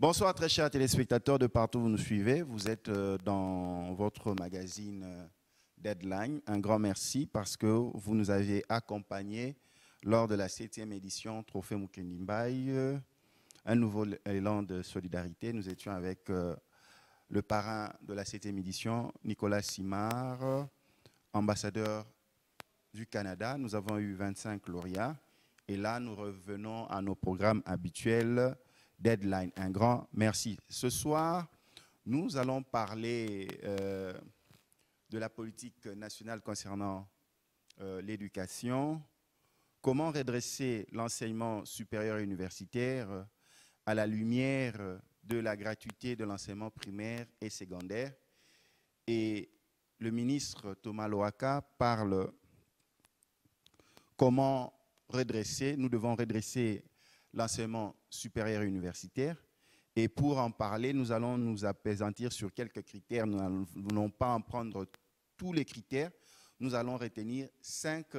Bonsoir très chers téléspectateurs de partout où vous nous suivez. Vous êtes dans votre magazine Deadline. Un grand merci parce que vous nous avez accompagnés lors de la 7e édition Trophée Mukendi Mbaye. Un nouveau élan de solidarité. Nous étions avec le parrain de la 7e édition, Nicolas Simard, ambassadeur du Canada. Nous avons eu 25 lauréats. Et là, nous revenons à nos programmes habituels. Deadline, un grand merci. Ce soir, nous allons parler de la politique nationale concernant l'éducation, comment redresser l'enseignement supérieur et universitaire à la lumière de la gratuité de l'enseignement primaire et secondaire. Et le ministre Thomas Loaka parle comment redresser, nous devons redresser l'enseignement supérieur et universitaire. Et pour en parler, nous allons nous appesantir sur quelques critères. Nous n'allons pas en prendre tous les critères. Nous allons retenir 5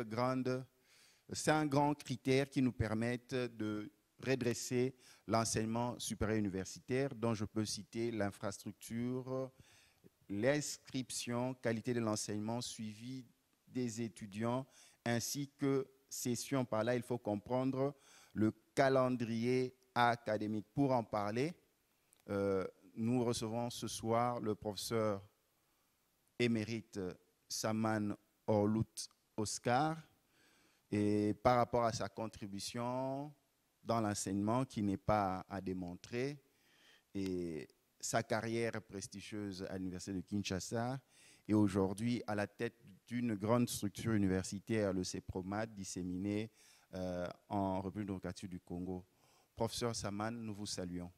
grands critères qui nous permettent de redresser l'enseignement supérieur et universitaire, dont je peux citer l'infrastructure, l'inscription, qualité de l'enseignement, suivi des étudiants, ainsi que session par là. Il faut comprendre le calendrier académique. Pour en parler, nous recevons ce soir le professeur émérite Saman Orlout Oscar, et par rapport à sa contribution dans l'enseignement qui n'est pas à démontrer, et sa carrière prestigieuse à l'université de Kinshasa, et aujourd'hui à la tête d'une grande structure universitaire, le CEPROMAD, disséminée en République démocratique du Congo. Professeur Saman, nous vous saluons.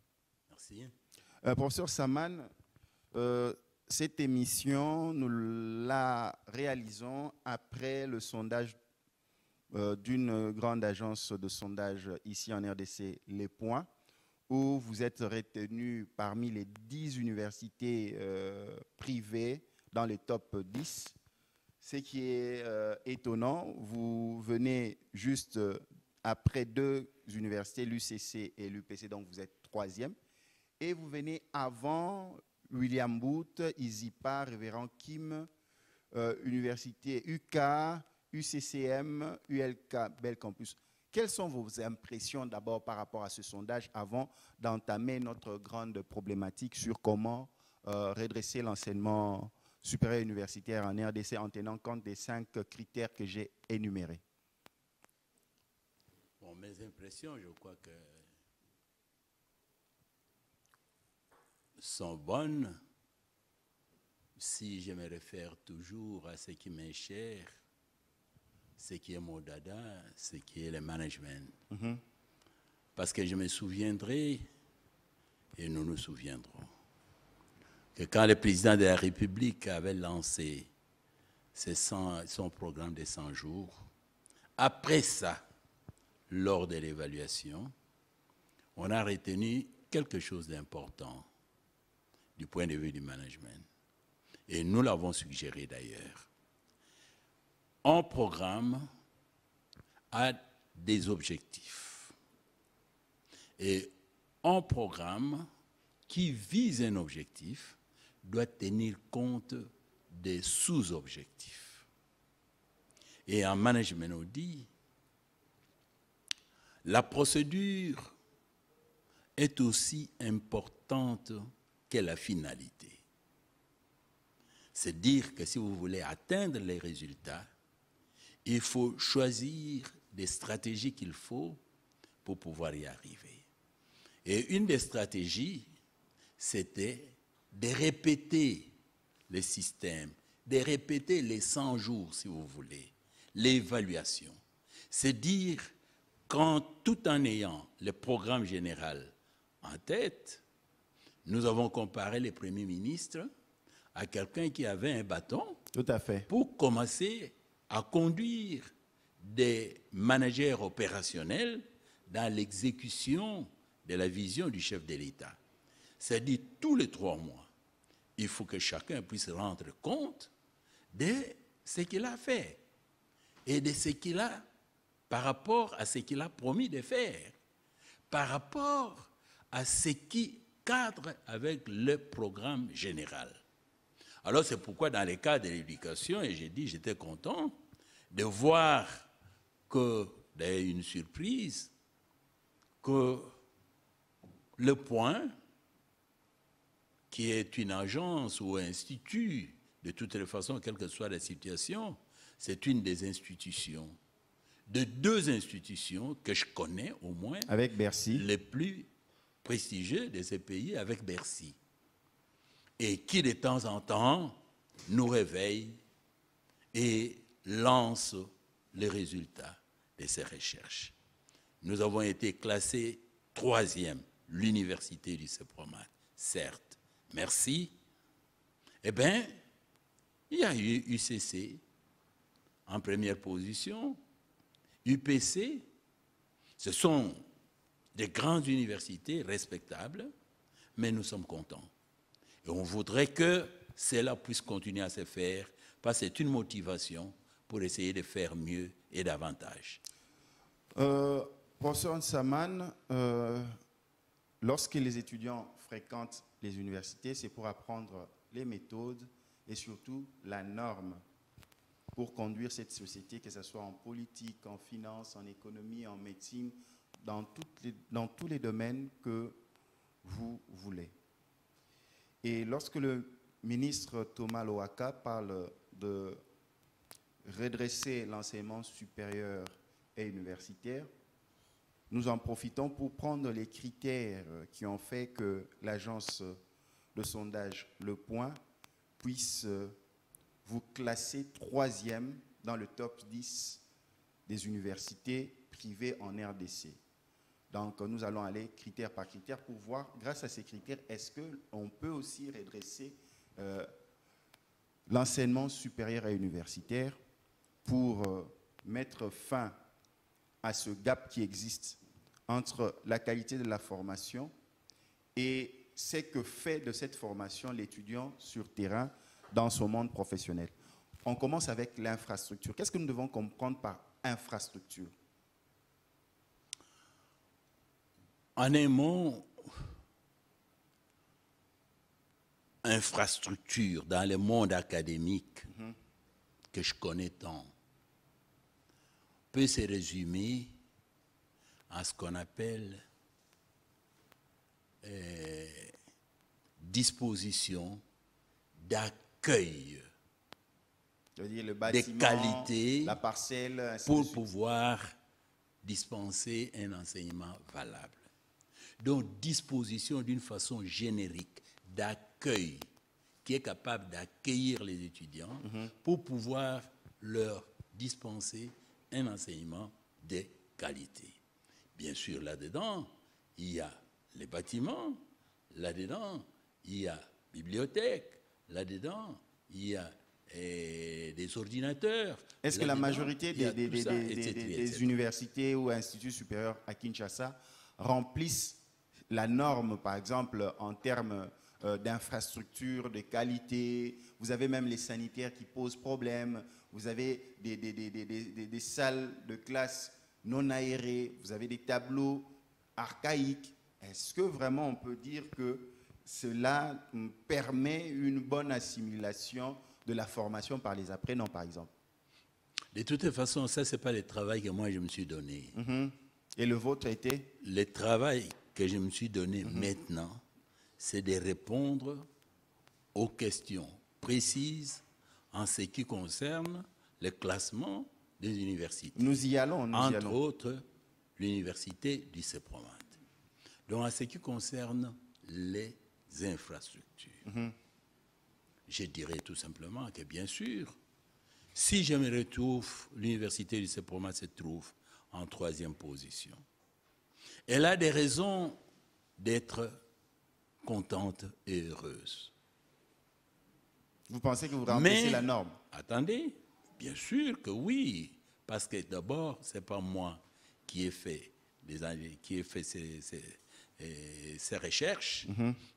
Merci. Professeur Saman, cette émission, nous la réalisons après le sondage d'une grande agence de sondage ici en RDC, Les Points, où vous êtes retenu parmi les 10 universités privées dans les top 10. Ce qui est étonnant, vous venez juste après 2 universités, l'UCC et l'UPC, donc vous êtes 3e. Et vous venez avant William Booth, ISIPA, Révérend Kim, Université UK, UCCM, ULK, Bel Campus. Quelles sont vos impressions d'abord par rapport à ce sondage avant d'entamer notre grande problématique sur comment redresser l'enseignement supérieur universitaire en RDC en tenant compte des 5 critères que j'ai énumérés? Bon, mes impressions, je crois que sont bonnes si je me réfère toujours à ce qui m'est cher, ce qui est mon dada, ce qui est le management. Parce que je me souviendrai, et nous nous souviendrons, que quand le président de la République avait lancé son programme de 100 jours, après ça, lors de l'évaluation, on a retenu quelque chose d'important du point de vue du management. Et nous l'avons suggéré d'ailleurs. Un programme a des objectifs. Et un programme qui vise un objectif doit tenir compte des sous-objectifs. Et en management, on dit, la procédure est aussi importante que la finalité. C'est dire que si vous voulez atteindre les résultats, il faut choisir des stratégies qu'il faut pour pouvoir y arriver. Et une des stratégies, c'était de répéter le système, de répéter les 100 jours, si vous voulez, l'évaluation. C'est dire, tout en ayant le programme général en tête, nous avons comparé le Premier ministre à quelqu'un qui avait un bâton. Tout à fait. Pour commencer à conduire des managers opérationnels dans l'exécution de la vision du chef de l'État. C'est-à-dire, tous les 3 mois, il faut que chacun puisse rendre compte de ce qu'il a fait et de ce qu'il a, par rapport à ce qu'il a promis de faire, par rapport à ce qui cadre avec le programme général. Alors c'est pourquoi dans les cas de l'éducation, et j'ai dit j'étais content de voir que, d'ailleurs une surprise, que le Point, qui est une agence ou un institut, de toutes les façons, quelle que soit la situation, c'est une des institutions, de deux institutions que je connais au moins, avec Bercy, les plus prestigieux de ces pays, avec Bercy, et qui de temps en temps nous réveille et lance les résultats de ces recherches. Nous avons été classés 3e, l'université du CEPROMAT, certes. Merci. Eh bien, il y a eu UCC en première position, UPC, ce sont des grandes universités respectables, mais nous sommes contents. Et on voudrait que cela puisse continuer à se faire, parce que c'est une motivation pour essayer de faire mieux et davantage. Professeur Nsaman, lorsque les étudiants fréquentent les universités, c'est pour apprendre les méthodes et surtout la norme pour conduire cette société, que ce soit en politique, en finance, en économie, en médecine, dans tous les domaines que vous voulez. Et lorsque le ministre Thomas Lohaka parle de redresser l'enseignement supérieur et universitaire, nous en profitons pour prendre les critères qui ont fait que l'agence de sondage Le Point puisse vous classer 3e dans le top 10 des universités privées en RDC. Donc, nous allons aller critère par critère pour voir, grâce à ces critères, est-ce qu'on peut aussi redresser l'enseignement supérieur et universitaire pour mettre fin à ce gap qui existe entre la qualité de la formation et ce que fait de cette formation l'étudiant sur terrain dans son monde professionnel. On commence avec l'infrastructure. Qu'est-ce que nous devons comprendre par infrastructure? En un mot, infrastructure dans le monde académique que je connais tant peut se résumer à ce qu'on appelle disposition d'accueil de qualité, la parcelle, pour pouvoir dispenser un enseignement valable. Donc, disposition d'une façon générique d'accueil qui est capable d'accueillir les étudiants pour pouvoir leur dispenser un enseignement de qualité. Bien sûr, là-dedans, il y a les bâtiments, là-dedans, il y a bibliothèque, là-dedans, il y a des ordinateurs. Est-ce que la majorité des universités ou instituts supérieurs à Kinshasa remplissent la norme, par exemple, en termes d'infrastructures, de qualité? Vous avez même les sanitaires qui posent problème, vous avez des salles de classe non aérées, vous avez des tableaux archaïques. Est-ce que vraiment on peut dire que cela permet une bonne assimilation de la formation par les apprenants, par exemple? De toute façon, ça, ce n'est pas le travail que moi je me suis donné. Et le vôtre était? Le travail que je me suis donné maintenant, c'est de répondre aux questions précises en ce qui concerne le classement des universités. Nous y allons, entre autres, l'université du CEPROMAT. Donc, en ce qui concerne les infrastructures, je dirais tout simplement que, bien sûr, si je me retrouve, l'université du CEPROMAT se trouve en 3e position. Elle a des raisons d'être contente et heureuse. Vous pensez que vous remplissez la norme? Attendez, bien sûr que oui, parce que d'abord, ce n'est pas moi qui ai fait, ces recherches,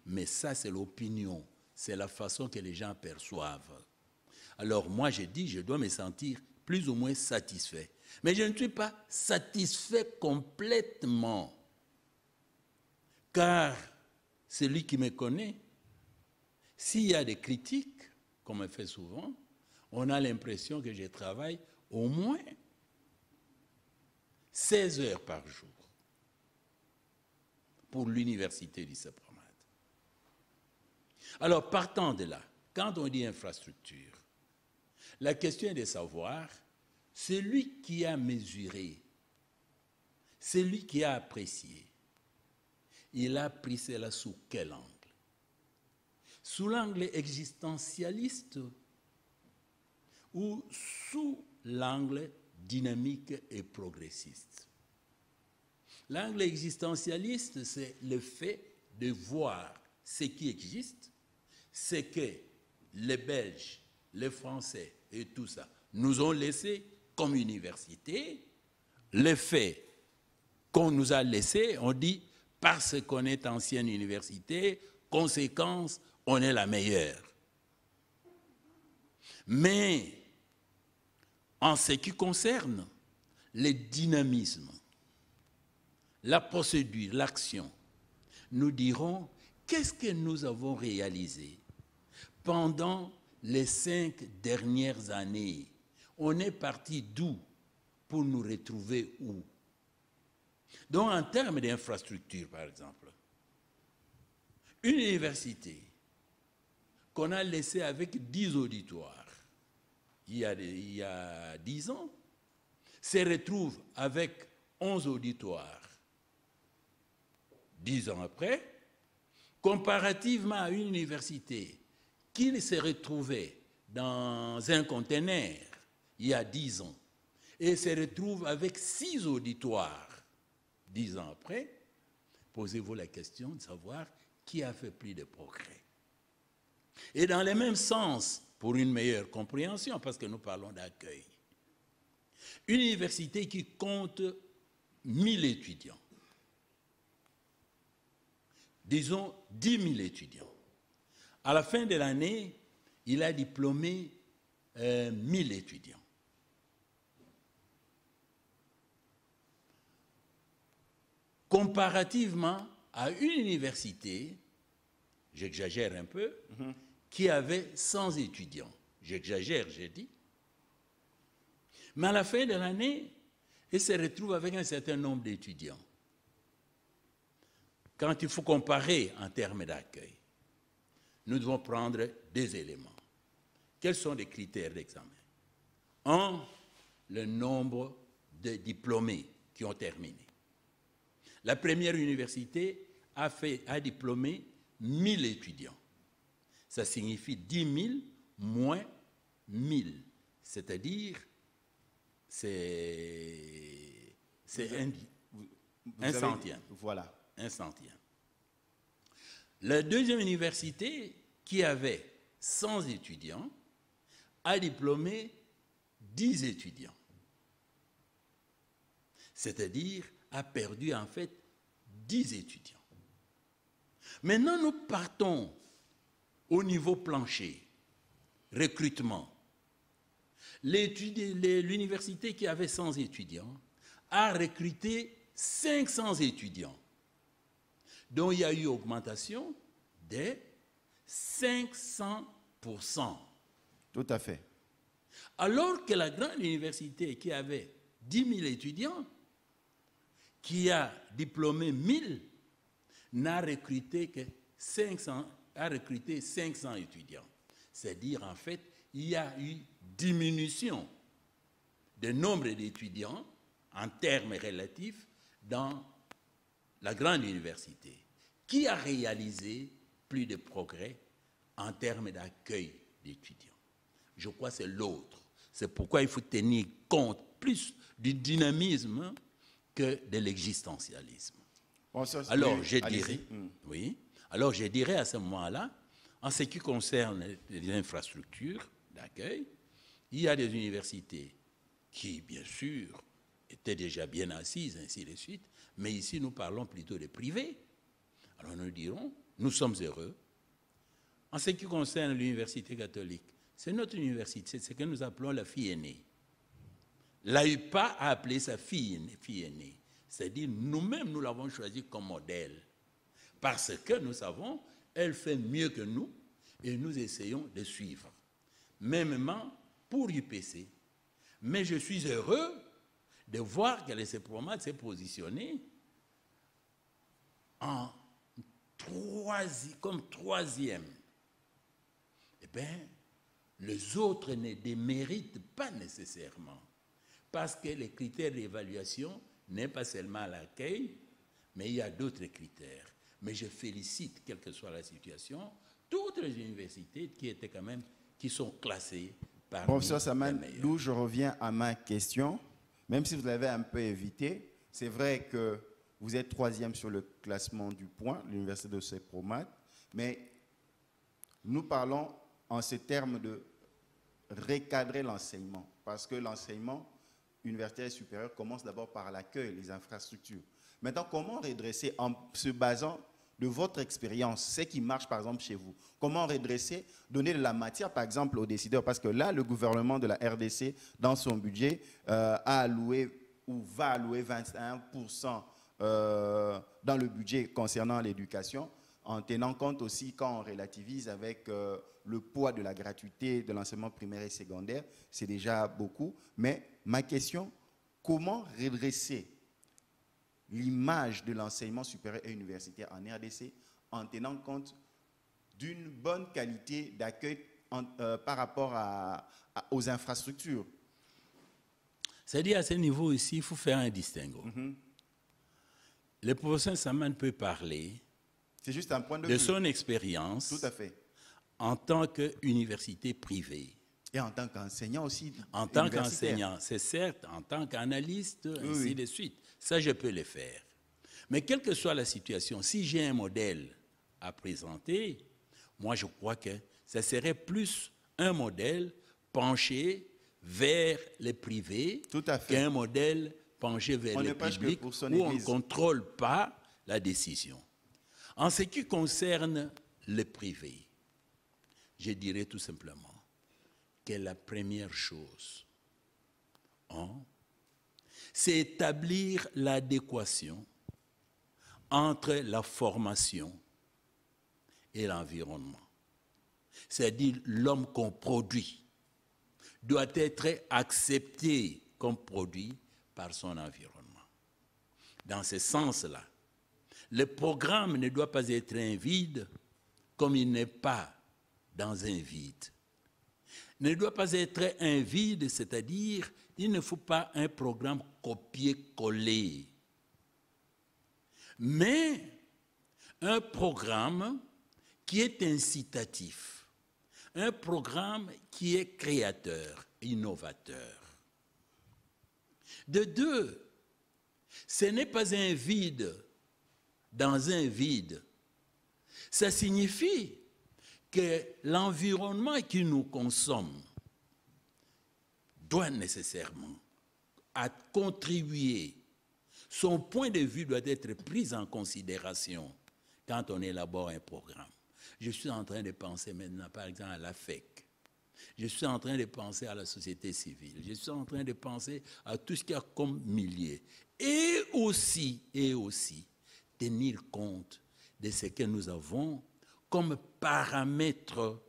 mais ça, c'est l'opinion, c'est la façon que les gens perçoivent. Alors moi, j'ai dit, je dois me sentir plus ou moins satisfait. Mais je ne suis pas satisfait complètement, car celui qui me connaît, s'il y a des critiques, comme on fait souvent, on a l'impression que je travaille au moins 16 heures par jour pour l'université du Sapromat. Alors, partant de là, quand on dit infrastructure, la question est de savoir, celui qui a mesuré, celui qui a apprécié, il a pris cela sous quel angle? Sous l'angle existentialiste ou sous l'angle dynamique et progressiste? L'angle existentialiste, c'est le fait de voir ce qui existe, ce que les Belges, les Français et tout ça nous ont laissé comme université. Le fait qu'on nous a laissé, on dit, parce qu'on est ancienne université, conséquence, on est la meilleure. Mais en ce qui concerne le dynamisme, la procédure, l'action, nous dirons qu'est-ce que nous avons réalisé pendant les 5 dernières années. On est parti d'où pour nous retrouver où? Donc, en termes d'infrastructure, par exemple, une université qu'on a laissée avec 10 auditoires il y a 10 ans, se retrouve avec 11 auditoires 10 ans après, comparativement à une université qui se retrouvait dans un conteneur il y a 10 ans et se retrouve avec 6 auditoires 10 ans après, posez-vous la question de savoir qui a fait plus de progrès. Et dans le même sens, pour une meilleure compréhension, parce que nous parlons d'accueil, une université qui compte 1000 étudiants, disons 10 000 étudiants, à la fin de l'année, il a diplômé 1000 étudiants. Comparativement à une université, j'exagère un peu, qui avait 100 étudiants. J'exagère, j'ai dit. Mais à la fin de l'année, il se retrouve avec un certain nombre d'étudiants. Quand il faut comparer en termes d'accueil, nous devons prendre 2 éléments. Quels sont les critères d'examen? 1, le nombre de diplômés qui ont terminé. La première université a diplômé 1000 étudiants. Ça signifie 10 000 moins 1000. C'est-à-dire, c'est un centième. Voilà. Un centième. La deuxième université, qui avait 100 étudiants, a diplômé 10 étudiants. C'est-à-dire, a perdu en fait 10 étudiants. Maintenant, nous partons au niveau plancher, recrutement. L'université qui avait 100 étudiants a recruté 500 étudiants, dont il y a eu augmentation de 500%. Tout à fait. Alors que la grande université qui avait 10 000 étudiants, qui a diplômé 1000, n'a recruté que 500 étudiants. C'est-à-dire, en fait, il y a eu diminution du nombre d'étudiants en termes relatifs dans la grande université, qui a réalisé plus de progrès en termes d'accueil d'étudiants. Je crois que c'est l'autre. C'est pourquoi il faut tenir compte plus du dynamisme que de l'existentialisme. Bon, alors, je dirais, oui, alors je dirais à ce moment-là, en ce qui concerne les infrastructures d'accueil, il y a des universités qui, bien sûr, étaient déjà bien assises, ainsi de suite, mais ici, nous parlons plutôt de privés. Alors, nous dirons, nous sommes heureux. En ce qui concerne l'université catholique, c'est notre université, c'est ce que nous appelons la fille aînée. L'AUPA a appelé sa fille aînée. C'est-à-dire, nous-mêmes, nous l'avons choisi comme modèle. Parce que nous savons, elle fait mieux que nous et nous essayons de suivre. Mêmement pour UPC. Mais je suis heureux de voir que l'essai Promat s'est positionné comme troisième. Eh bien, les autres ne déméritent pas nécessairement. Parce que les critères d'évaluation n'est pas seulement l'accueil, mais il y a d'autres critères. Mais je félicite, quelle que soit la situation, toutes les universités qui sont classées par Professeur Saman, d'où je reviens à ma question, même si vous l'avez un peu évité, c'est vrai que vous êtes troisième sur le classement du point, l'université de CEPROMAT, mais nous parlons en ces termes de recadrer l'enseignement, parce que l'enseignement universitaire et supérieur commence d'abord par l'accueil, les infrastructures. Maintenant, comment redresser en se basant de votre expérience, ce qui marche par exemple chez vous? Comment redresser, donner de la matière par exemple aux décideurs? Parce que là, le gouvernement de la RDC, dans son budget, a alloué ou va allouer 21% dans le budget concernant l'éducation, en tenant compte aussi quand on relativise avec le poids de la gratuité de l'enseignement primaire et secondaire, c'est déjà beaucoup. Mais ma question, comment redresser l'image de l'enseignement supérieur et universitaire en RDC en tenant compte d'une bonne qualité d'accueil par rapport aux infrastructures? C'est-à-dire, à ce niveau ici, il faut faire un distinguo. Le professeur Saman peut parler c'est juste un point de vue. Son expérience. Tout à fait. En tant qu'université privée. Et en tant qu'enseignant aussi. En tant qu'enseignant, c'est certes, en tant qu'analyste, ainsi de suite. Ça, je peux le faire. Mais quelle que soit la situation, si j'ai un modèle à présenter, moi, je crois que ça serait plus un modèle penché vers les privés qu'un modèle penché vers les publics où on ne contrôle pas la décision. En ce qui concerne le privé, je dirais tout simplement que la première chose, c'est établir l'adéquation entre la formation et l'environnement. C'est-à-dire l'homme qu'on produit doit être accepté comme produit par son environnement. Dans ce sens-là, le programme ne doit pas être un vide comme il n'est pas dans un vide. Ne doit pas être un vide, c'est-à-dire il ne faut pas un programme copier-coller, mais un programme qui est incitatif, un programme qui est créateur, innovateur. De deux, ce n'est pas un vide dans un vide. Ça signifie que l'environnement qui nous consomme doit nécessairement contribuer. Son point de vue doit être pris en considération quand on élabore un programme. Je suis en train de penser maintenant, par exemple, à la FEC. Je suis en train de penser à la société civile. Je suis en train de penser à tout ce qu'il y a comme milliers. Et aussi, tenir compte de ce que nous avons comme paramètres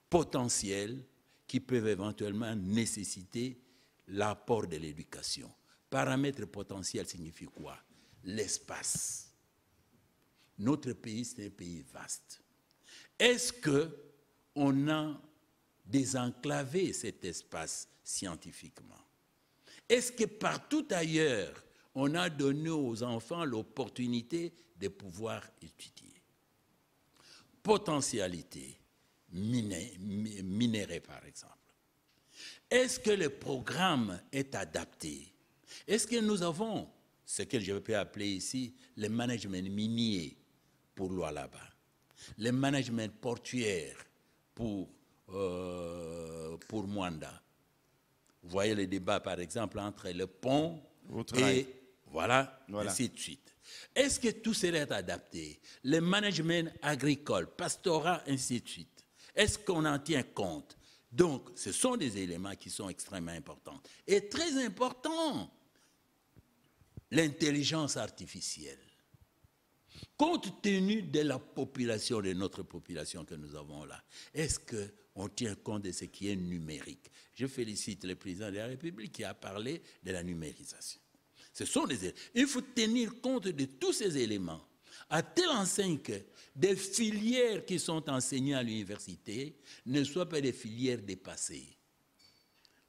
potentiels qui peuvent éventuellement nécessiter l'apport de l'éducation. Paramètres potentiels signifie quoi? L'espace. Notre pays, c'est un pays vaste. Est-ce qu'on a désenclavé cet espace scientifiquement? Est-ce que partout ailleurs, on a donné aux enfants l'opportunité de pouvoir étudier? Potentialité minérée, par exemple. Est-ce que le programme est adapté? Est-ce que nous avons ce que je peux appeler ici le management minier pour Lualaba, le management portuaire pour Mwanda? Vous voyez le débat, par exemple, entre le pont et voilà, ainsi de suite. Est-ce que tout serait adapté? Le management agricole, pastoral, ainsi de suite. Est-ce qu'on en tient compte? Donc, ce sont des éléments qui sont extrêmement importants. Et très important, l'intelligence artificielle. compte tenu de la population, de notre population que nous avons là, est-ce qu'on tient compte de ce qui est numérique? Je félicite le président de la République qui a parlé de la numérisation. Ce sont il faut tenir compte de tous ces éléments, à telle enseigne que des filières qui sont enseignées à l'université ne soient pas des filières dépassées.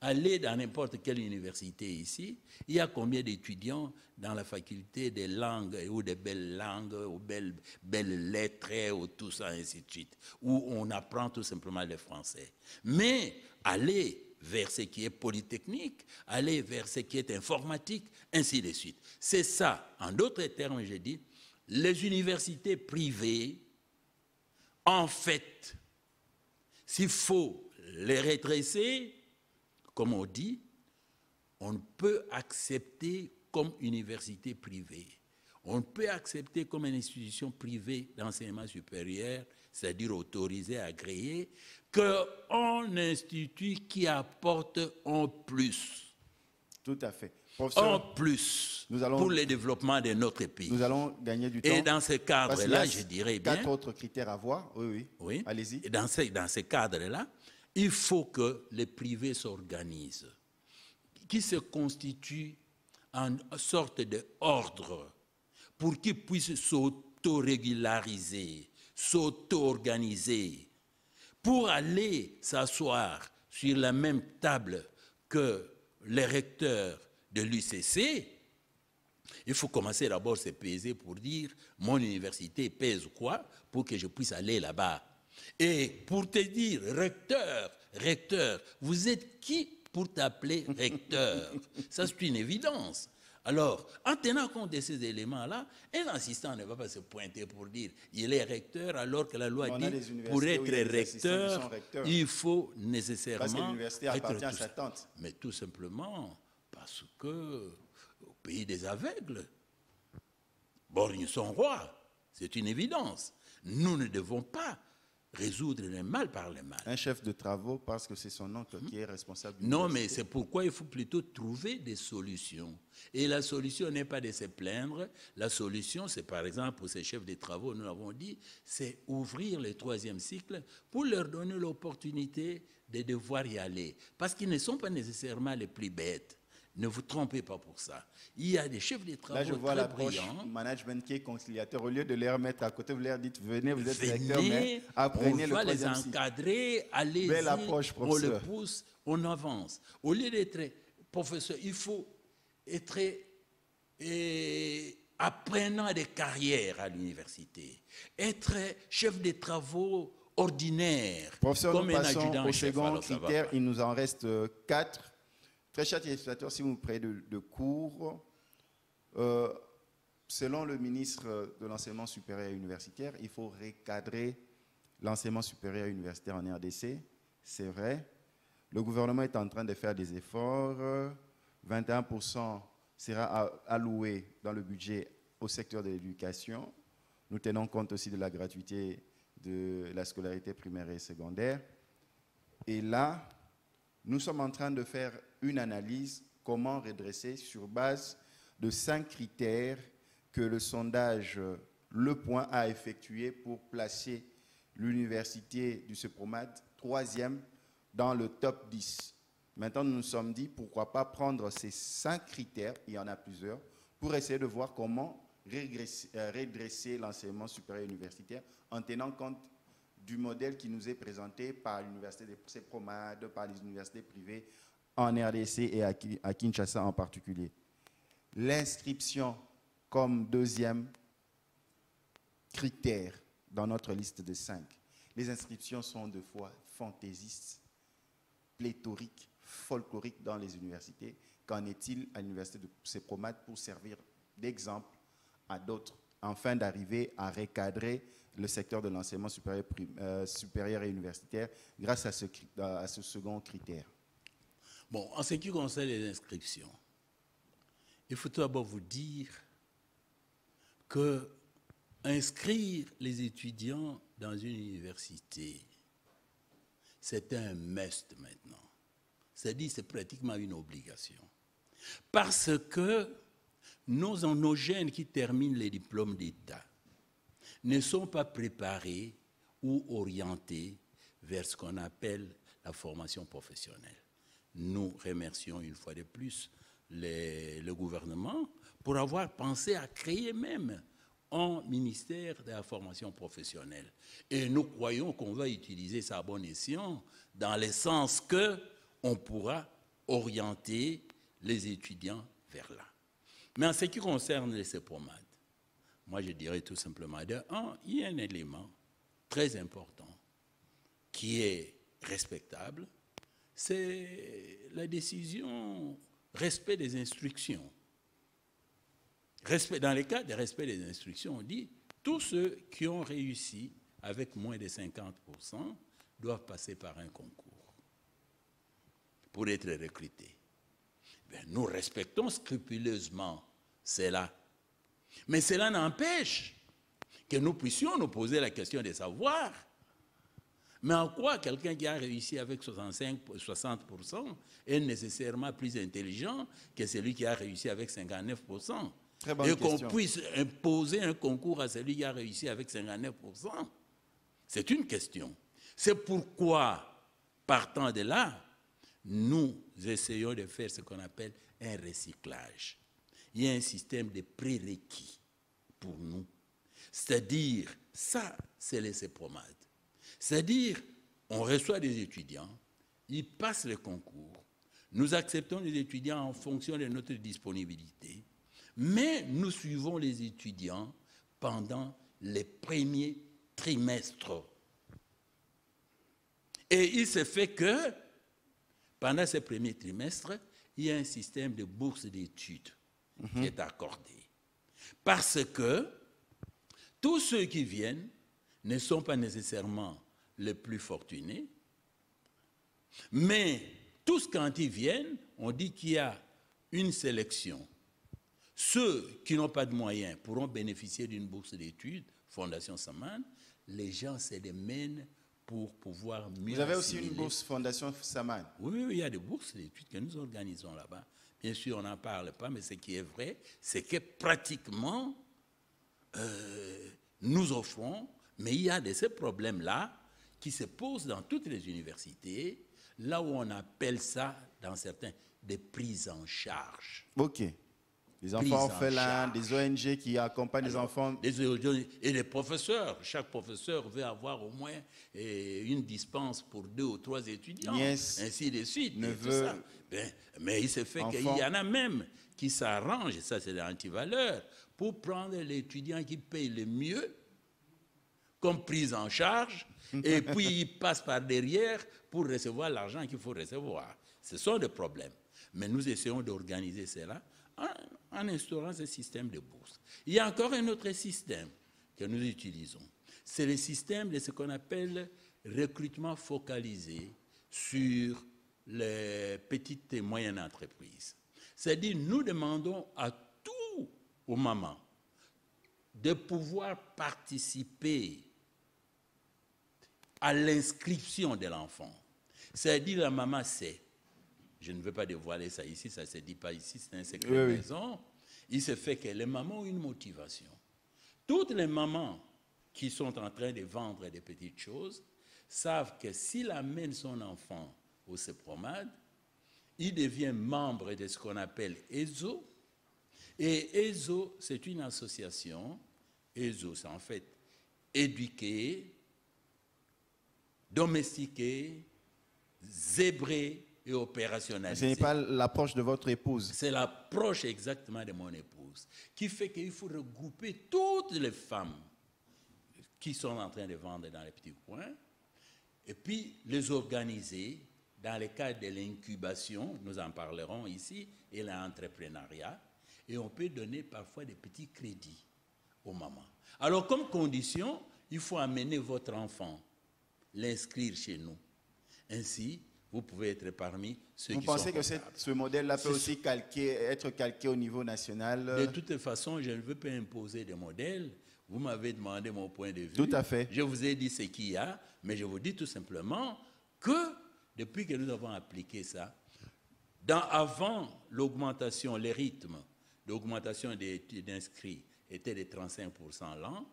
Allez dans n'importe quelle université ici, il y a combien d'étudiants dans la faculté des langues, ou des belles langues, ou belles lettres, ou tout ça, ainsi de suite, où on apprend tout simplement le français. Mais allez vers ce qui est polytechnique, allez vers ce qui est informatique, ainsi de suite. C'est ça, en d'autres termes, je dis, les universités privées, en fait, s'il faut les redresser, comme on dit, on ne peut accepter comme université privée, on ne peut accepter comme une institution privée d'enseignement supérieur, c'est-à-dire autorisée, agréée, qu'un institut qui apporte en plus. Tout à fait. En plus, pour le développement de notre pays. Nous allons gagner du temps. Et dans ce cadre-là, je dirais bien... 4 autres critères à voir. Oui. Allez-y. Et dans ce cadre-là, il faut que les privés s'organisent, qui se constituent en sorte d'ordre pour qu'ils puissent s'auto-régulariser, s'auto-organiser, pour aller s'asseoir sur la même table que les recteurs de l'UCC. Il faut commencer d'abord à se peser pour dire mon université pèse quoi pour que je puisse aller là-bas. Et pour te dire, recteur, vous êtes qui pour t'appeler recteur? Ça, c'est une évidence. Alors, en tenant compte de ces éléments-là, un assistant ne va pas se pointer pour dire il est recteur, alors que la loi dit pour être recteur, il faut nécessairement. Parce que l'université appartient à sa tante. Mais tout simplement parce que, au pays des aveugles, borgnes sont rois. C'est une évidence. Nous ne devons pas résoudre le mal par le mal. Un chef de travaux, parce que c'est son oncle qui est responsable. Non, mais c'est pourquoi il faut plutôt trouver des solutions. Et la solution n'est pas de se plaindre. La solution, c'est par exemple pour ces chefs de travaux, nous l'avons dit, c'est ouvrir le 3e cycle pour leur donner l'opportunité de devoir y aller. Parce qu'ils ne sont pas nécessairement les plus bêtes. Ne vous trompez pas pour ça. Il y a des chefs de travaux très brillants. Là, je vois l'approche management qui est conciliateur. Au lieu de les remettre à côté, vous leur dites, venez, vous êtes directeur, mais apprenez le 3e cycle. On va les encadrer, allez-y, on le pousse, on avance. Au lieu d'être professeur, il faut être apprenant des carrières à l'université, être chef de travaux ordinaire, professeur, comme nous un passons adjudant au chef. second critère, il nous en reste 4. Très chers téléspectateurs, si vous me prenez de cours, selon le ministre de l'Enseignement supérieur et universitaire, il faut recadrer l'enseignement supérieur et universitaire en RDC. C'est vrai. Le gouvernement est en train de faire des efforts. 21% sera alloué dans le budget au secteur de l'éducation. Nous tenons compte aussi de la gratuité de la scolarité primaire et secondaire. Et là, nous sommes en train de faire une analyse, comment redresser sur base de 5 critères que le sondage Le Point a effectué pour placer l'université du CEPROMAD 3e dans le top 10. Maintenant, nous nous sommes dit, pourquoi pas prendre ces 5 critères, il y en a plusieurs, pour essayer de voir comment redresser l'enseignement supérieur universitaire en tenant compte du modèle qui nous est présenté par l'université de CEPROMAD, par les universités privées en RDC et à Kinshasa en particulier. L'inscription comme 2e critère dans notre liste de 5. Les inscriptions sont de fois fantaisistes, pléthoriques, folkloriques dans les universités. Qu'en est-il à l'université de CEPROMAD pour servir d'exemple à d'autres, afin d'arriver à recadrer le secteur de l'enseignement supérieur et universitaire grâce à ce second critère? Bon, en ce qui concerne les inscriptions, il faut tout d'abord vous dire que inscrire les étudiants dans une université, c'est un must maintenant. C'est-à-dire c'est pratiquement une obligation. Parce que nos jeunes qui terminent les diplômes d'État, ne sont pas préparés ou orientés vers ce qu'on appelle la formation professionnelle. Nous remercions une fois de plus le gouvernement pour avoir pensé à créer même un ministère de la formation professionnelle. Et nous croyons qu'on va utiliser ça à bon escient dans le sens qu'on pourra orienter les étudiants vers là. Mais en ce qui concerne les CEPROMAD, moi je dirais tout simplement, il y a un élément très important qui est respectable, c'est la décision respect des instructions. Dans les cas de respect des instructions, on dit tous ceux qui ont réussi avec moins de 50% doivent passer par un concours pour être recrutés. Bien, nous respectons scrupuleusement cela. Mais cela n'empêche que nous puissions nous poser la question de savoir, mais en quoi quelqu'un qui a réussi avec 60% est nécessairement plus intelligent que celui qui a réussi avec 59%? Et qu'on puisse imposer un concours à celui qui a réussi avec 59%, c'est une question. C'est pourquoi, partant de là, nous essayons de faire ce qu'on appelle un recyclage. Il y a un système de prérequis pour nous. C'est-à-dire, ça, c'est les CEPROMAD. C'est-à-dire, on reçoit des étudiants, ils passent le concours, nous acceptons les étudiants en fonction de notre disponibilité, mais nous suivons les étudiants pendant les premiers trimestres. Et il se fait que, pendant ces premiers trimestres, il y a un système de bourse d'études qui est accordé. Parce que tous ceux qui viennent ne sont pas nécessairement les plus fortunés, mais tous quand ils viennent, on dit qu'il y a une sélection. Ceux qui n'ont pas de moyens pourront bénéficier d'une bourse d'études, Fondation Saman. Les gens se démènent pour pouvoir mieux. Vous avez aussi une bourse Fondation Saman? Oui, il y a des bourses d'études que nous organisons là-bas. Bien sûr, on n'en parle pas, mais ce qui est vrai, c'est que pratiquement, nous offrons, mais il y a de ces problèmes-là qui se posent dans toutes les universités, là où on appelle ça, dans certains, des prises en charge. OK. Les enfants orphelins, des ONG qui accompagnent les enfants. Et les professeurs. Chaque professeur veut avoir au moins une dispense pour 2 ou 3 étudiants. Nièce, ainsi de suite. neveu, mais il se fait qu'il y en a même qui s'arrangent, et ça c'est l'antivaleur, pour prendre l'étudiant qui paye le mieux comme prise en charge, et puis il passe par derrière pour recevoir l'argent qu'il faut recevoir. Ce sont des problèmes. Mais nous essayons d'organiser cela en instaurant ce système de bourse. Il y a encore un autre système que nous utilisons. C'est le système de ce qu'on appelle recrutement focalisé sur les petites et moyennes entreprises. C'est-à-dire, nous demandons à tous aux mamans de pouvoir participer à l'inscription de l'enfant. C'est-à-dire, la maman sait. Je ne veux pas dévoiler ça ici, ça ne se dit pas ici, c'est un secret de maison. Il se fait que les mamans ont une motivation. Toutes les mamans qui sont en train de vendre des petites choses savent que s'il amène son enfant au CEPROMAD, il devient membre de ce qu'on appelle ESO. Et ESO, c'est une association. ESO, c'est en fait éduquer, domestiquer, zébrer, et opérationnalisé. Ce n'est pas l'approche de votre épouse. C'est l'approche exactement de mon épouse, qui fait qu'il faut regrouper toutes les femmes qui sont en train de vendre dans les petits coins, et puis les organiser dans le cadre de l'incubation, nous en parlerons ici, et l'entrepreneuriat, et on peut donner parfois des petits crédits aux mamans. Alors, comme condition, il faut amener votre enfant, l'inscrire chez nous. Ainsi, vous pouvez être parmi ceux qui sont comptables. Vous pensez que ce modèle-là peut aussi être calqué au niveau national? De toute façon, je ne veux pas imposer des modèles. Vous m'avez demandé mon point de vue. Tout à fait. Je vous ai dit ce qu'il y a, mais je vous dis tout simplement que depuis que nous avons appliqué ça, avant l'augmentation, les rythmes d'augmentation des inscrits étaient de 35% l'an.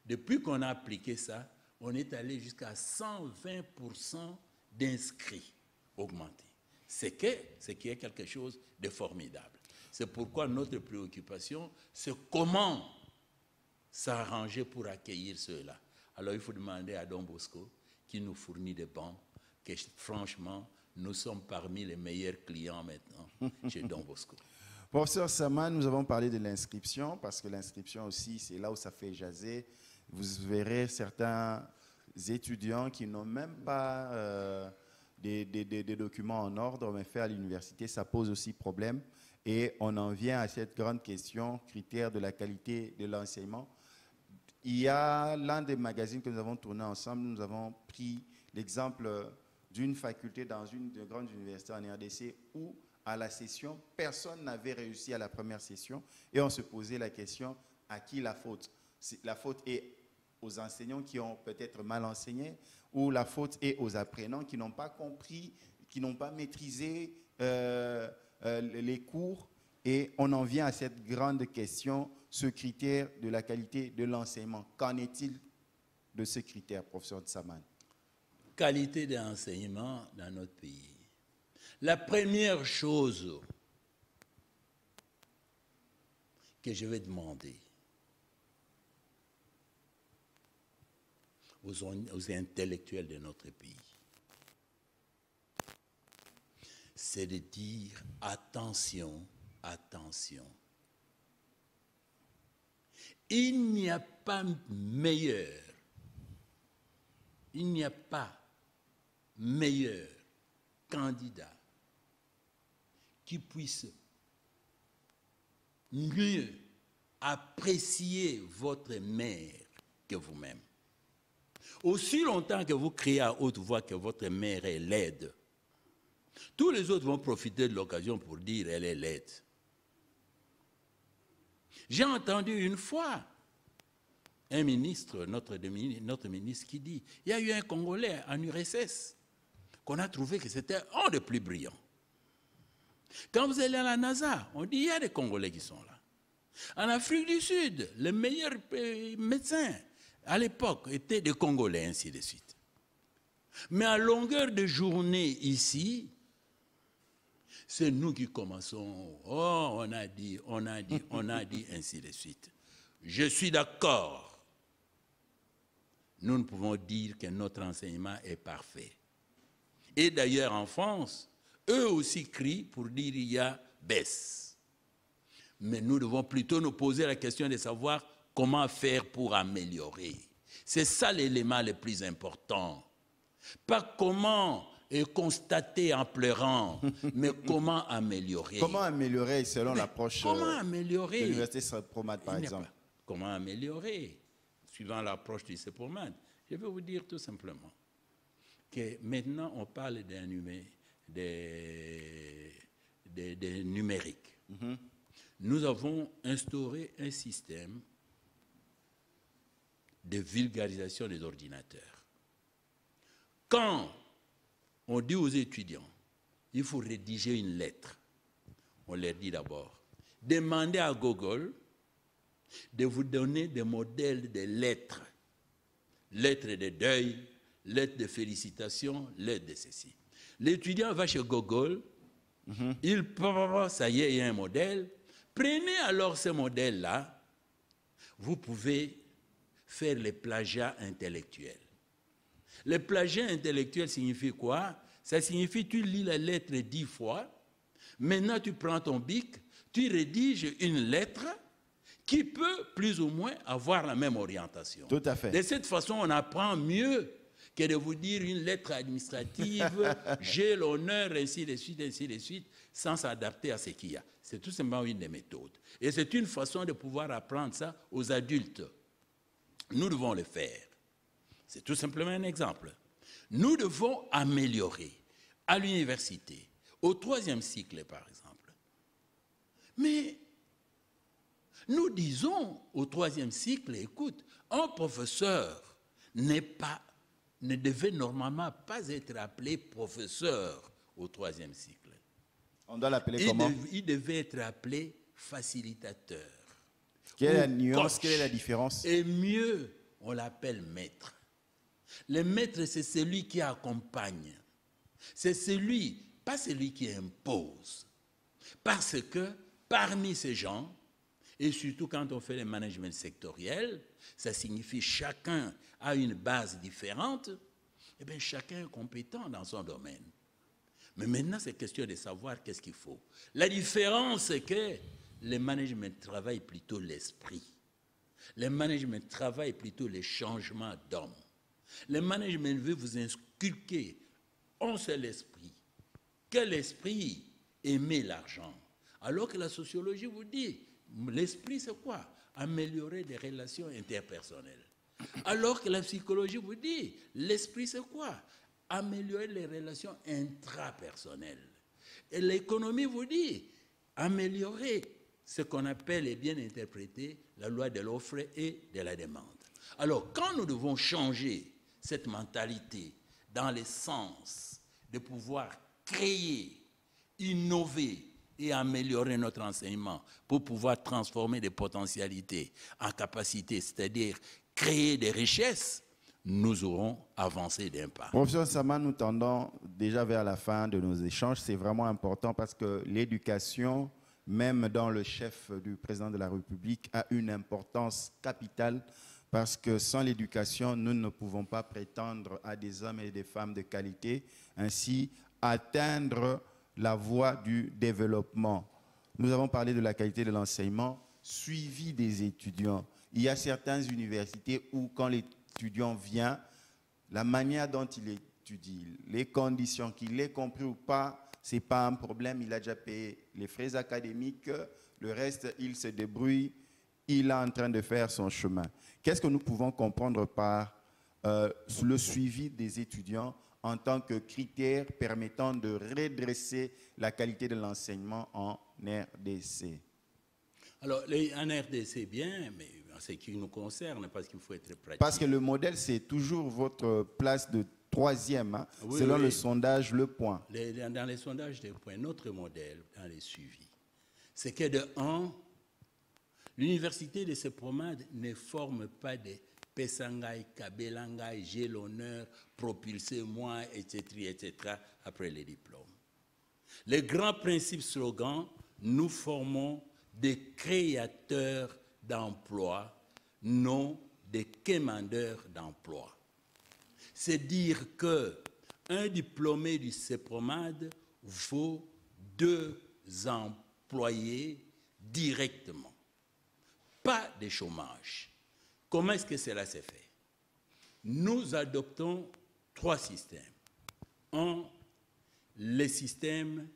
depuis qu'on a appliqué ça, on est allé jusqu'à 120% d'inscrits augmentés. C'est qui est quelque chose de formidable. C'est pourquoi notre préoccupation, c'est comment s'arranger pour accueillir ceux-là. Alors il faut demander à Don Bosco, qui nous fournit des bancs, que franchement, nous sommes parmi les meilleurs clients maintenant chez Don Bosco. Professeur Saman, nous avons parlé de l'inscription, parce que l'inscription aussi, c'est là où ça fait jaser. Vous verrez certains étudiants qui n'ont même pas des documents en ordre, mais fait à l'université, ça pose aussi problème. Et on en vient à cette grande question, critère de la qualité de l'enseignement. Il y a l'un des magazines que nous avons tourné ensemble, nous avons pris l'exemple d'une faculté dans une grande université en RDC où, à la session, personne n'avait réussi à la première session et on se posait la question, à qui la faute? La faute est aux enseignants qui ont peut-être mal enseigné ou la faute est aux apprenants qui n'ont pas compris, qui n'ont pas maîtrisé les cours. Et on en vient à cette grande question, ce critère de la qualité de l'enseignement. Qu'en est-il de ce critère, professeur Saman? Qualité de l'enseignement dans notre pays. La première chose que je vais demander aux intellectuels de notre pays, c'est de dire attention, attention. Il n'y a pas meilleur, il n'y a pas meilleur candidat qui puisse mieux apprécier votre mère que vous-même. Aussi longtemps que vous criez à haute voix que votre mère est laide, tous les autres vont profiter de l'occasion pour dire elle est laide. J'ai entendu une fois un ministre, notre ministre, qui dit il y a eu un Congolais en URSS qu'on a trouvé que c'était un des plus brillants. Quand vous allez à la NASA, on dit il y a des Congolais qui sont là. En Afrique du Sud, les meilleurs médecins à l'époque étaient des Congolais, ainsi de suite. Mais à longueur de journée ici, c'est nous qui commençons. Oh, on a dit, ainsi de suite. Je suis d'accord. Nous ne pouvons dire que notre enseignement est parfait. Et d'ailleurs, en France, eux aussi crient pour dire il y a baisse. Mais nous devons plutôt nous poser la question de savoir comment faire pour améliorer. C'est ça l'élément le plus important. Pas comment constater en pleurant, mais comment améliorer. Comment améliorer selon l'approche de l'université CEPROMAD, par exemple? Comment améliorer, suivant l'approche du CEPROMAD? Je vais vous dire tout simplement que maintenant on parle des numériques. Nous avons instauré un système de vulgarisation des ordinateurs. Quand on dit aux étudiants, il faut rédiger une lettre, on leur dit d'abord, demandez à Google de vous donner des modèles de lettres. Lettres de deuil, lettres de félicitations, lettres de ceci. L'étudiant va chez Google, ça y est, il y a un modèle. Prenez alors ce modèle-là, vous pouvez faire les plagiats intellectuels. Le plagiat intellectuel signifie quoi? Ça signifie que tu lis la lettre 10 fois, maintenant tu prends ton bic, tu rédiges une lettre qui peut plus ou moins avoir la même orientation. Tout à fait. De cette façon, on apprend mieux que de vous dire une lettre administrative, j'ai l'honneur, ainsi de suite, sans s'adapter à ce qu'il y a. C'est tout simplement une des méthodes. Et c'est une façon de pouvoir apprendre ça aux adultes. Nous devons le faire. C'est tout simplement un exemple. Nous devons améliorer à l'université, au 3e cycle par exemple. Mais nous disons au 3e cycle, écoute, un professeur ne devait normalement pas être appelé professeur au 3e cycle. On doit l'appeler comment? Il devait être appelé facilitateur. Quelle est la nuance, quelle est la différence? Et mieux on l'appelle maître. Le maître, c'est celui qui accompagne. C'est celui, pas celui qui impose. Parce que parmi ces gens, et surtout quand on fait le management sectoriel, ça signifie chacun a une base différente, et bien chacun est compétent dans son domaine. Mais maintenant, c'est question de savoir qu'est-ce qu'il faut. La différence, c'est que le management travaille plutôt l'esprit. Le management travaille plutôt les changements d'hommes. Le management veut vous inculquer un seul esprit. Quel esprit? Aimer l'argent. Alors que la sociologie vous dit, l'esprit c'est quoi? Améliorer les relations interpersonnelles. Alors que la psychologie vous dit, l'esprit c'est quoi? Améliorer les relations intrapersonnelles. Et l'économie vous dit, améliorer ce qu'on appelle et bien interpréter la loi de l'offre et de la demande. Alors, quand nous devons changer cette mentalité dans le sens de pouvoir créer, innover et améliorer notre enseignement pour pouvoir transformer des potentialités en capacités, c'est-à-dire créer des richesses, nous aurons avancé d'un pas. Professeur Sama, nous tendons déjà vers la fin de nos échanges. C'est vraiment important parce que l'éducation, même dans le chef du président de la République, a une importance capitale parce que sans l'éducation, nous ne pouvons pas prétendre à des hommes et des femmes de qualité, ainsi atteindre la voie du développement. Nous avons parlé de la qualité de l'enseignement, suivi des étudiants. Il y a certaines universités où, quand l'étudiant vient, la manière dont il étudie, les conditions, qu'il ait compris ou pas, ce n'est pas un problème. Il a déjà payé les frais académiques, le reste, il se débrouille, il est en train de faire son chemin. Qu'est-ce que nous pouvons comprendre par le suivi des étudiants en tant que critère permettant de redresser la qualité de l'enseignement en RDC? Alors, en RDC, bien, mais en ce qui nous concerne, parce qu'il faut être pratique. Parce que le modèle, c'est toujours votre place de troisième, hein, oui, selon oui. le sondage Le Point. Dans les sondages des points, notre modèle dans les suivis, c'est que de 1, l'université de Sepromad ne forme pas des Pessangai, Kabelangai, j'ai l'honneur, propulsé moi, etc., après les diplômes. Le grand principe slogan, nous formons des créateurs d'emplois, non des quémandeurs d'emplois. C'est dire qu'un diplômé du CEPROMAD vaut 2 employés directement, pas de chômage. Comment est-ce que cela s'est fait? Nous adoptons 3 systèmes. 1, le système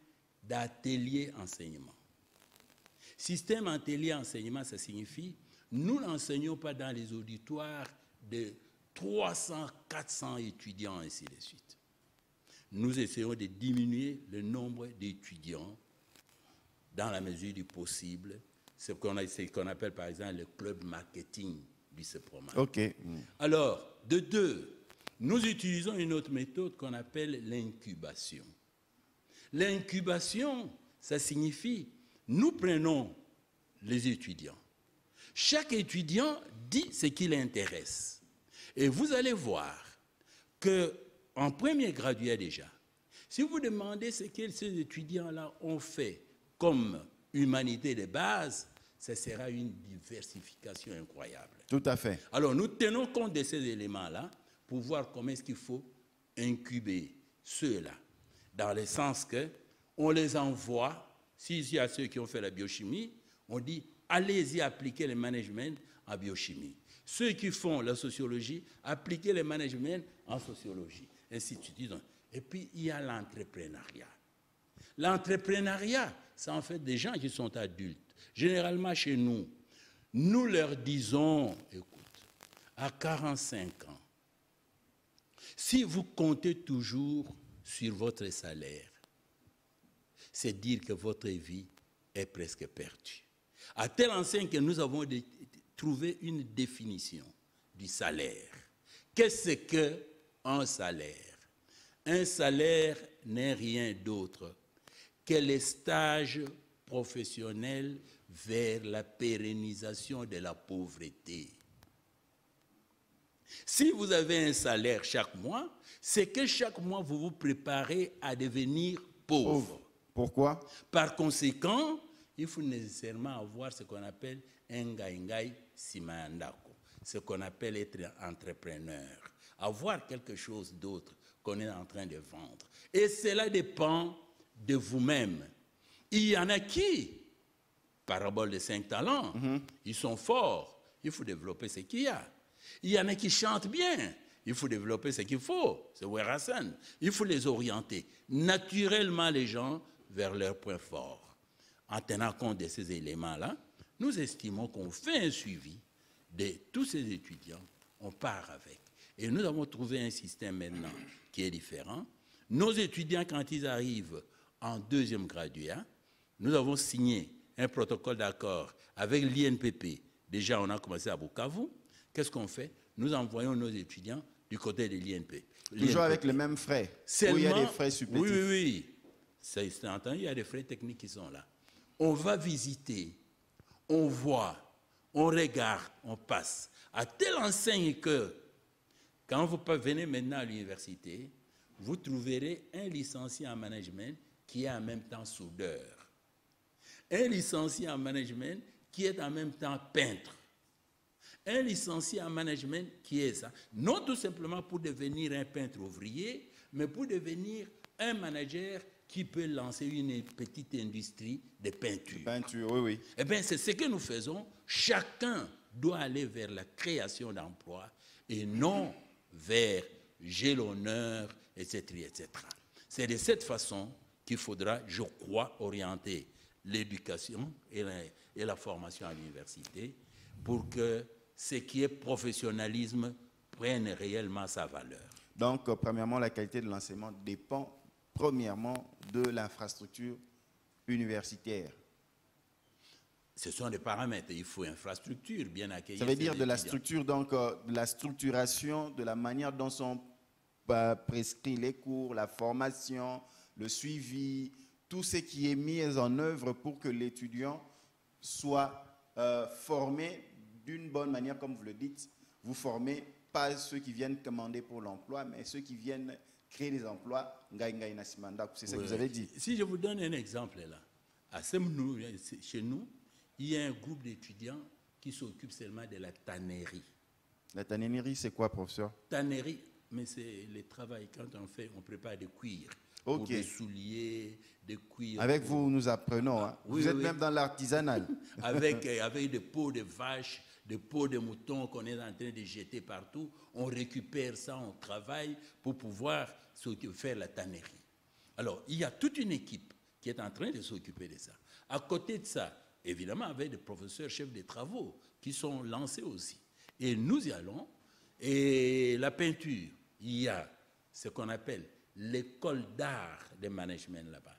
d'atelier enseignement. Système atelier enseignement, ça signifie nous n'enseignons pas dans les auditoires de 300, 400 étudiants, ainsi de suite. Nous essayons de diminuer le nombre d'étudiants dans la mesure du possible, ce qu'on appelle par exemple le club marketing du CEPROMAD. OK. Alors, de 2, nous utilisons une autre méthode qu'on appelle l'incubation. L'incubation, ça signifie, nous prenons les étudiants. Chaque étudiant dit ce qui l'intéresse. Et vous allez voir qu'en premier graduat déjà, si vous demandez ce que ces étudiants-là ont fait comme humanité de base, ce sera une diversification incroyable. Tout à fait. Alors, nous tenons compte de ces éléments-là pour voir comment est-ce qu'il faut incuber ceux-là, dans le sens qu'on les envoie, s'il y a ceux qui ont fait la biochimie, on dit, allez-y appliquer le management en biochimie. Ceux qui font la sociologie, appliquez le management en sociologie, ainsi de suite. Et puis, il y a l'entrepreneuriat. L'entrepreneuriat, c'est en fait des gens qui sont adultes. Généralement, chez nous, nous leur disons, écoute, à 45 ans, si vous comptez toujours sur votre salaire, c'est dire que votre vie est presque perdue. À tel enseigne que nous avons trouvé une définition du salaire. Qu'est-ce qu'un salaire? Un salaire n'est rien d'autre que les stages professionnels vers la pérennisation de la pauvreté. Si vous avez un salaire chaque mois, c'est que chaque mois, vous vous préparez à devenir pauvre. Pourquoi? Par conséquent, il faut nécessairement avoir ce qu'on appelle un ngai simandako, ce qu'on appelle être entrepreneur, avoir quelque chose d'autre qu'on est en train de vendre. Et cela dépend de vous-même. Il y en a qui, parabole de 5 talents, ils sont forts, il faut développer ce qu'il y a. Il y en a qui chantent bien, il faut développer ce qu'il faut, c'est Werasan. Il faut les orienter naturellement les gens vers leurs points forts. En tenant compte de ces éléments-là, nous estimons qu'on fait un suivi de tous ces étudiants, on part avec. Et nous avons trouvé un système maintenant qui est différent. Nos étudiants, quand ils arrivent en deuxième graduat, nous avons signé un protocole d'accord avec l'INPP. Déjà, on a commencé à Bukavu. Qu'est-ce qu'on fait? Nous envoyons nos étudiants du côté de l'INPP. Toujours avec les mêmes frais. Seulement, où il y a des frais supplétifs. Oui. C'est entendu, il y a des frais techniques qui sont là. On va visiter, on voit, on regarde, on passe. À telle enseigne que, quand vous venez maintenant à l'université, vous trouverez un licencié en management qui est en même temps soudeur. Un licencié en management qui est en même temps peintre. Un licencié en management qui est ça. Non tout simplement pour devenir un peintre ouvrier, mais pour devenir un manager qui peut lancer une petite industrie de peinture. Peinture, oui. Eh bien, c'est ce que nous faisons. Chacun doit aller vers la création d'emplois et non vers j'ai l'honneur, etc., etc. C'est de cette façon qu'il faudra, je crois, orienter l'éducation et la formation à l'université pour que ce qui est professionnalisme prenne réellement sa valeur. Donc, premièrement, la qualité de l'enseignement dépend premièrement de l'infrastructure universitaire. Ce sont des paramètres. Il faut infrastructure bien accueillie. Ça veut dire de la structure, donc de la structuration, de la manière dont sont prescrits les cours, la formation, le suivi, tout ce qui est mis en œuvre pour que l'étudiant soit formé d'une bonne manière, comme vous le dites. Vous formez pas ceux qui viennent commander pour l'emploi, mais ceux qui viennent créer des emplois. C'est ça que vous avez dit. Si je vous donne un exemple là, chez nous, il y a un groupe d'étudiants qui s'occupe seulement de la tannerie. La tannerie, c'est quoi, professeur? Tannerie, mais c'est le travail. Quand on prépare des cuirs. Pour des souliers, des cuirs. Avec vous, nous apprenons. Hein. Oui, vous êtes même dans l'artisanal. avec des peaux de vaches, des peaux de moutons qu'on est en train de jeter partout. On récupère ça, on travaille pour pouvoir faire la tannerie. Alors, il y a toute une équipe qui est en train de s'occuper de ça. À côté de ça, évidemment, avec des professeurs chefs de travaux qui sont lancés aussi. Et nous y allons. Et la peinture, il y a ce qu'on appelle l'école d'art de management là-bas,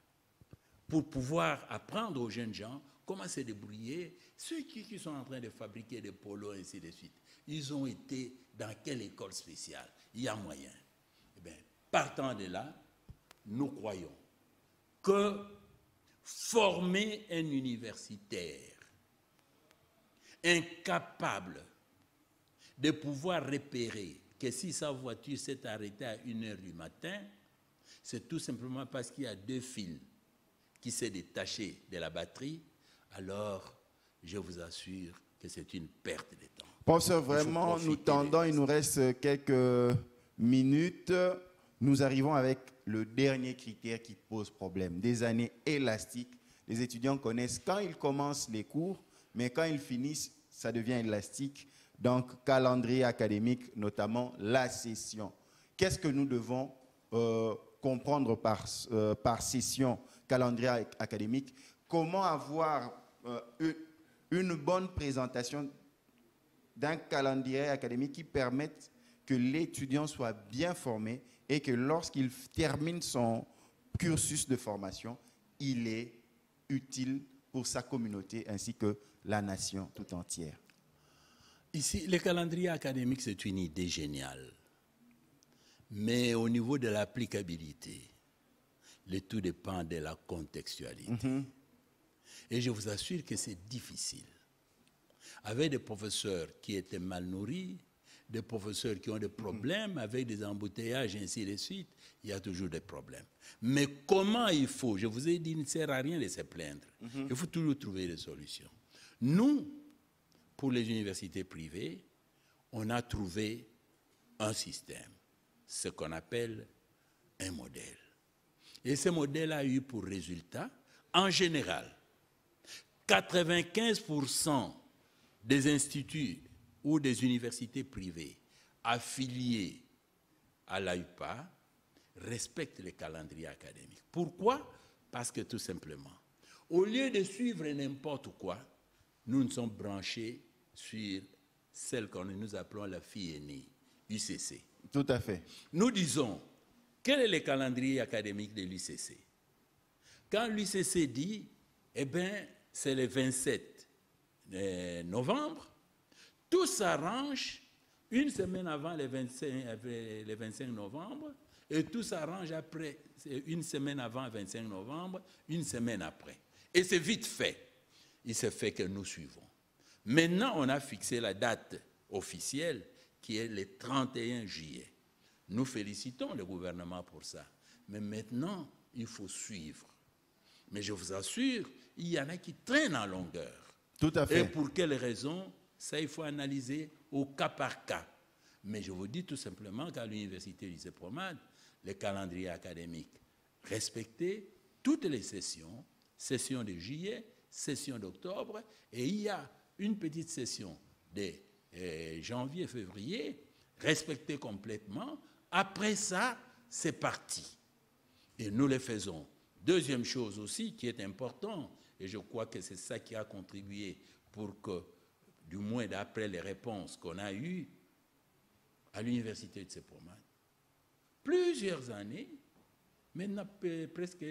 pour pouvoir apprendre aux jeunes gens comment se débrouiller. Ceux qui sont en train de fabriquer des polos, ainsi de suite, ils ont été dans quelle école spéciale? Il y a moyen. Eh bien, partant de là, nous croyons que former un universitaire incapable de pouvoir repérer que si sa voiture s'est arrêtée à 1h du matin, c'est tout simplement parce qu'il y a 2 fils qui s'est détaché de la batterie, alors je vous assure que c'est une perte de temps. Professeur, vraiment, nous tendons, il nous reste quelques minutes. Nous arrivons avec le dernier critère qui pose problème, des années élastiques. Les étudiants connaissent quand ils commencent les cours, mais quand ils finissent, ça devient élastique. Donc, calendrier académique, notamment la session. Qu'est-ce que nous devons comprendre par session, calendrier académique? Comment avoir une bonne présentation d'un calendrier académique qui permette que l'étudiant soit bien formé et que lorsqu'il termine son cursus de formation, il est utile pour sa communauté ainsi que la nation tout entière. Ici, le calendrier académique, c'est une idée géniale. Mais au niveau de l'applicabilité, le tout dépend de la contextualité. Et je vous assure que c'est difficile. Avec des professeurs qui étaient mal nourris, des professeurs qui ont des problèmes avec des embouteillages, ainsi de suite. Il y a toujours des problèmes. Mais comment il faut, je vous ai dit, il ne sert à rien de se plaindre. Il faut toujours trouver des solutions. Nous, pour les universités privées, on a trouvé un système, ce qu'on appelle un modèle. Et ce modèle a eu pour résultat, en général, 95% des instituts ou des universités privées affiliées à l'AUPA respectent les calendriers académiques. Pourquoi? Parce que tout simplement, au lieu de suivre n'importe quoi, nous sommes branchés sur celle que nous appelons la fille aînée, UCC. Tout à fait. Nous disons, quel est le calendrier académique de l'UCC? Quand l'UCC dit, eh bien, c'est le 27 novembre, tout s'arrange une semaine avant le 25 novembre et tout s'arrange après, une semaine avant le 25 novembre, une semaine après. Et c'est vite fait. Il se fait que nous suivons. Maintenant, on a fixé la date officielle qui est le 31 juillet. Nous félicitons le gouvernement pour ça. Mais maintenant, il faut suivre. Mais je vous assure, il y en a qui traînent en longueur. Tout à fait. Et pour quelles raisons? Ça, il faut analyser au cas par cas. Mais je vous dis tout simplement qu'à l'université lycée Promade, le calendrier académique respectait toutes les sessions, session de juillet, session d'octobre, et il y a une petite session de janvier-février respectée complètement. Après ça, c'est parti. Et nous le faisons. Deuxième chose aussi qui est importante, et je crois que c'est ça qui a contribué pour que, du moins d'après les réponses qu'on a eues à l'université de Sepromad, plusieurs années, maintenant presque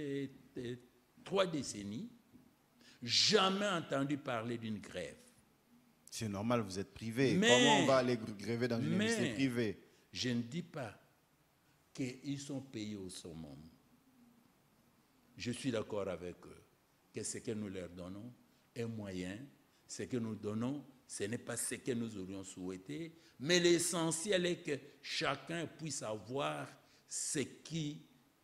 3 décennies, jamais entendu parler d'une grève. C'est normal, vous êtes privé. Mais, comment on va aller gréver dans une université privée? Je ne dis pas qu'ils sont payés au summum. Je suis d'accord avec eux que ce que nous leur donnons est moyen. Ce que nous donnons, ce n'est pas ce que nous aurions souhaité, mais l'essentiel est que chacun puisse avoir ce qui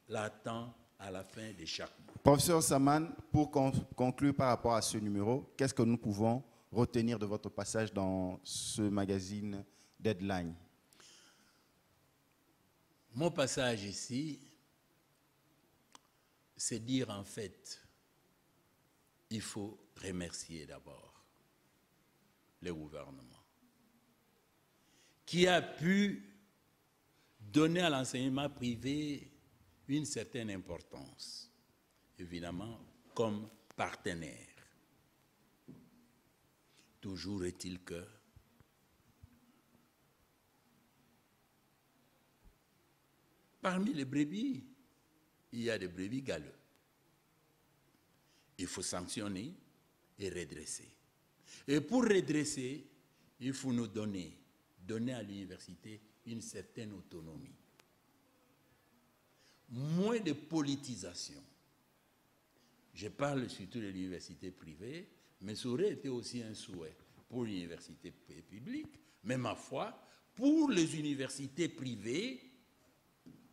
l'attend à la fin de chaque mois. Professeur Saman, pour conclure par rapport à ce numéro, qu'est-ce que nous pouvons retenir de votre passage dans ce magazine Deadline? Mon passage ici, c'est dire en fait, il faut remercier d'abord le gouvernement qui a pu donner à l'enseignement privé une certaine importance, évidemment comme partenaire. Toujours est-il que parmi les brebis, il y a des brebis galeux. Il faut sanctionner et redresser. Et pour redresser, il faut nous donner à l'université une certaine autonomie. Moins de politisation. Je parle surtout de l'université privée, mais ça aurait été aussi un souhait pour l'université publique, mais ma foi, pour les universités privées,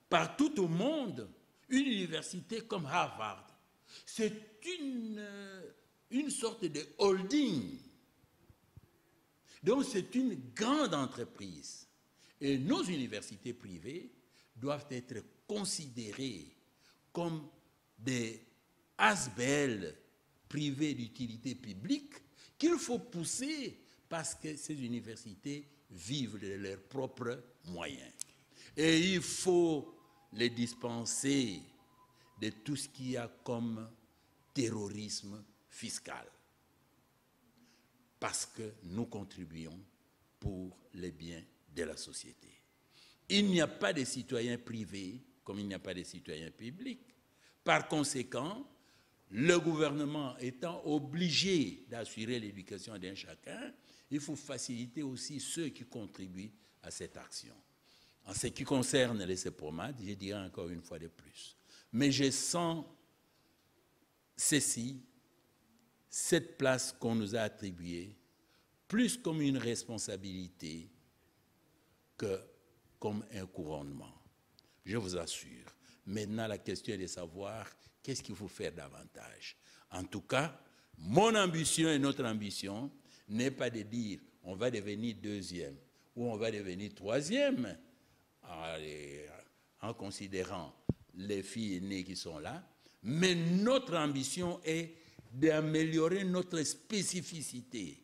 partout au monde, une université comme Harvard, c'est une sorte de holding. Donc c'est une grande entreprise. Et nos universités privées doivent être considérées comme des ASBL privées d'utilité publique qu'il faut pousser parce que ces universités vivent de leurs propres moyens. Et il faut les dispenser de tout ce qu'il y a comme terrorisme fiscal. Parce que nous contribuons pour les biens de la société. Il n'y a pas de citoyens privés comme il n'y a pas de citoyens publics. Par conséquent, le gouvernement étant obligé d'assurer l'éducation d'un chacun, il faut faciliter aussi ceux qui contribuent à cette action. En ce qui concerne les Sepromad, je dirais encore une fois de plus. Mais je sens ceci, cette place qu'on nous a attribuée, plus comme une responsabilité que comme un couronnement. Je vous assure. Maintenant, la question est de savoir qu'est-ce qu'il faut faire davantage. En tout cas, mon ambition et notre ambition n'est pas de dire on va devenir deuxième ou on va devenir troisième en considérant les filles aînées qui sont là, mais notre ambition est d'améliorer notre spécificité,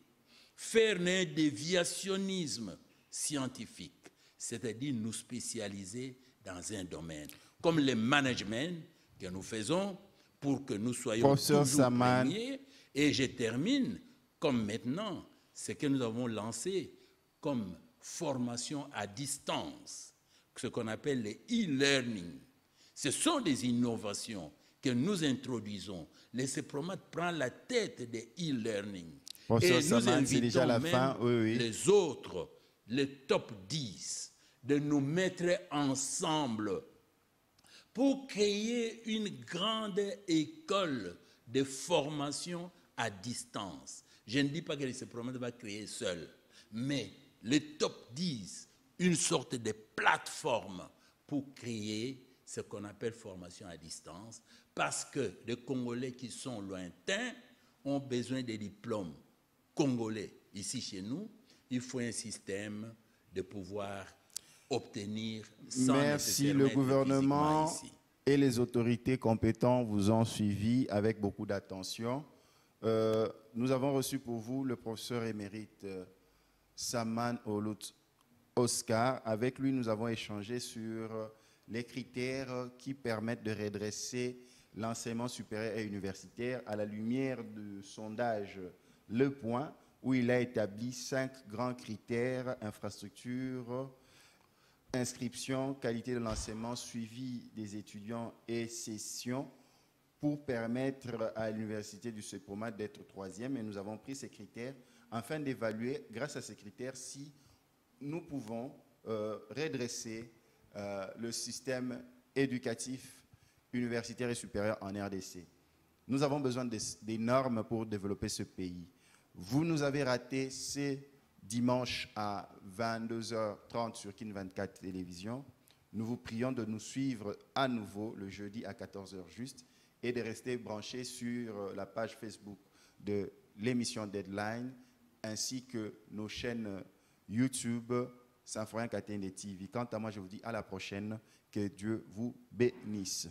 faire un déviationnisme scientifique, c'est-à-dire nous spécialiser dans un domaine, comme le management que nous faisons pour que nous soyons Professeur toujours Saman. premiers. Et je termine comme maintenant ce que nous avons lancé comme formation à distance, ce qu'on appelle le e-learning. Ce sont des innovations que nous introduisons. Le CEPROMAT prend la tête des e-learning. Professeur Et nous Saman, c'est déjà la invitons fin. même Oui, oui. les autres, les top 10, de nous mettre ensemble pour créer une grande école de formation à distance. Je ne dis pas que le CEPROMAT va créer seul, mais les top 10, une sorte de plateforme pour créer ce qu'on appelle formation à distance, parce que les Congolais qui sont lointains ont besoin des diplômes congolais. Ici, chez nous, il faut un système de pouvoir obtenir sans Merci. Le nécessairement être gouvernement physiquement ici. et les autorités compétentes vous ont suivi avec beaucoup d'attention. Nous avons reçu pour vous le professeur émérite Saman Olut Oscar. Avec lui, nous avons échangé sur les critères qui permettent de redresser l'enseignement supérieur et universitaire à la lumière du sondage Le Point, où il a établi 5 grands critères: infrastructure, inscription, qualité de l'enseignement, suivi des étudiants et session, pour permettre à l'université du CEPROMAT d'être troisième. Et nous avons pris ces critères afin d'évaluer, grâce à ces critères, si nous pouvons redresser le système éducatif universitaire et supérieur en RDC. Nous avons besoin des normes pour développer ce pays. Vous nous avez raté ces dimanche à 22h30 sur Kin 24 Télévision. Nous vous prions de nous suivre à nouveau le jeudi à 14h juste et de rester branchés sur la page Facebook de l'émission Deadline ainsi que nos chaînes YouTube Saint-Florent Katende TV. Quant à moi, je vous dis à la prochaine. Que Dieu vous bénisse.